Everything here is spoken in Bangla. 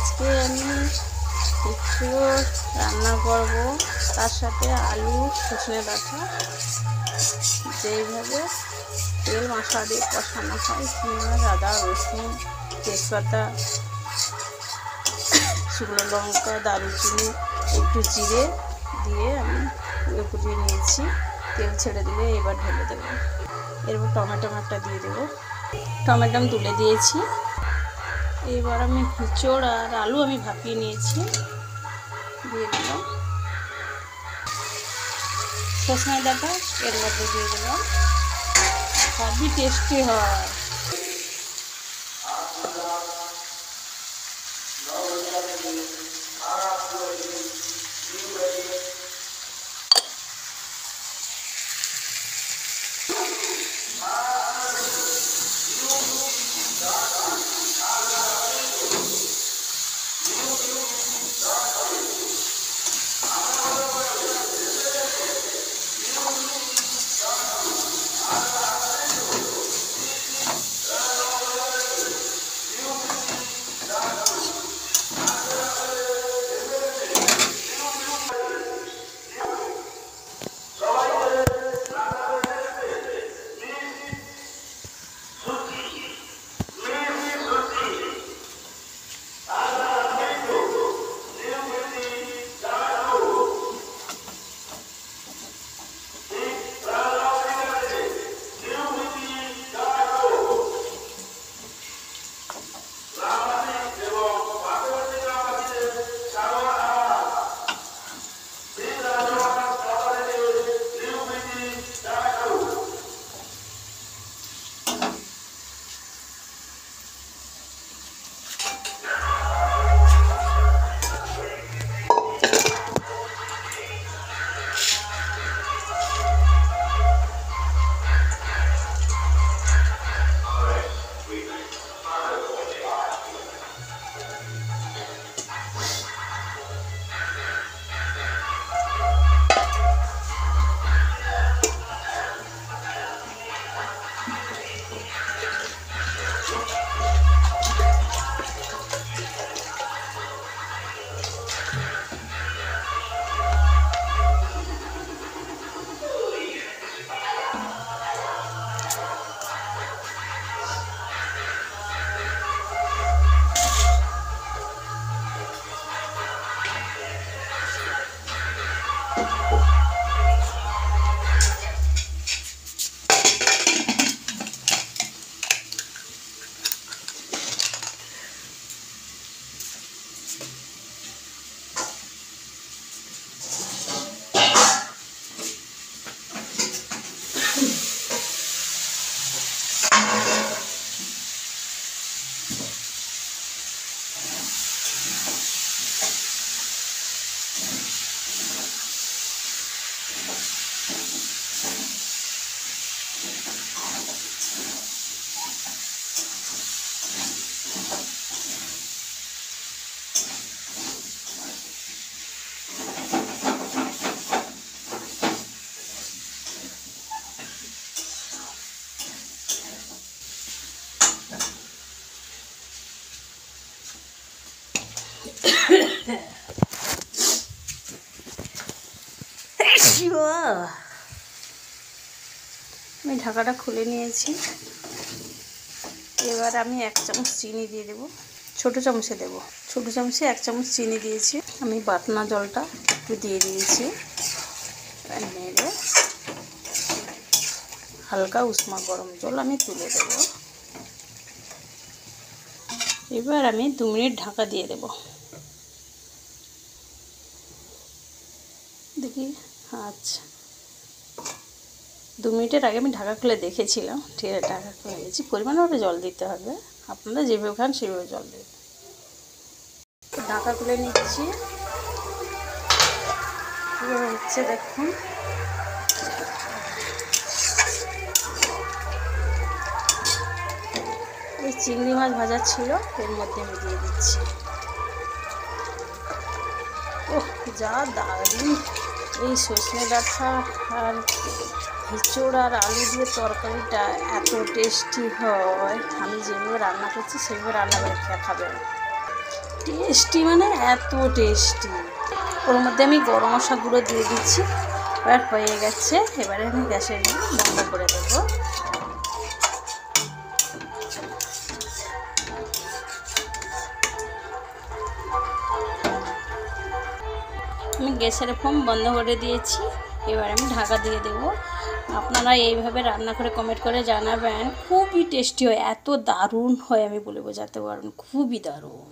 আজকে আমি কিছু রান্না করব, তার সাথে আলু সজনে ডাঁটা যেইভাবে তেল মশলা দিয়ে কষানো হয়, পেঁয়াজ আদা রসুন তেজপাতা শুকনো লঙ্কা দারুচিনি একটু জিরে দিয়ে আমি কুড়িয়ে নিয়েছি। তেল ছেড়ে দিলে এবার ঢেলে দেবো। এরপর টমেটো একটা দিয়ে দেবো। টমেটো তুলে দিয়েছি। এবার আমি এঁচোড় আর আলু আমি ভাপিয়ে নিয়েছি, দিয়ে দিলাম। সজনে ডাঁটা এর মধ্যে দিয়ে দিলাম। সবই টেস্টি হয়। আমি ঢাকাটা খুলে নিয়েছি। এবার আমি 1 চামচ চিনি দিয়ে দেব। ছোটো চামচে দেব। ছোটো চামচে 1 চামচ চিনি দিয়েছি। আমি বাটনা জলটা একটু দিয়ে দিয়েছি। নেড়ে হালকা উষ্ণ গরম জল আমি তুলে দেব। এবার আমি 2 মিনিট ঢাকা দিয়ে দেব। দেখি, আচ্ছা 2 মিনিটের আগে আমি ঢাকা খুলে দেখেছিলাম। ঠিক আছে, ঢাকা খুলে দিয়েছি। পরিমাণভাবে জল দিতে হবে, আপনারা যেভাবে খান সেভাবে জল দেবেন। ঢাকা খুলে নিচ্ছি। কীভাবে হচ্ছে দেখুন। এই চিংড়ি মাছ ভাজা ছিল, এর মধ্যে আমি দিয়ে দিচ্ছি। ওহ, যা দারুণ এই সজনে ডাঁটা আর এঁচোড় আর আলু দিয়ে তরকারিটা এত টেস্টি হয়। আমি যেভাবে রান্না করছি সেভাবে রান্না করে খাবেন। টেস্টি মানে এত টেস্টি। ওর মধ্যে আমি গরম মশলা গুঁড়ো দিয়ে দিচ্ছি। এবার হয়ে গেছে, এবারে আমি গ্যাসের বন্ধ করে দেবো। আমি গ্যাসের ফ্লেম বন্ধ করে দিয়েছি। এবার আমি ঢাকা দিয়ে দেবো। আপনারা এইভাবে রান্না করে কমেন্ট করে জানাবেন, খুবই টেস্টি হয়, এত দারুণ হয় আমি বলে বোঝাতে পারবো না, খুবই দারুণ।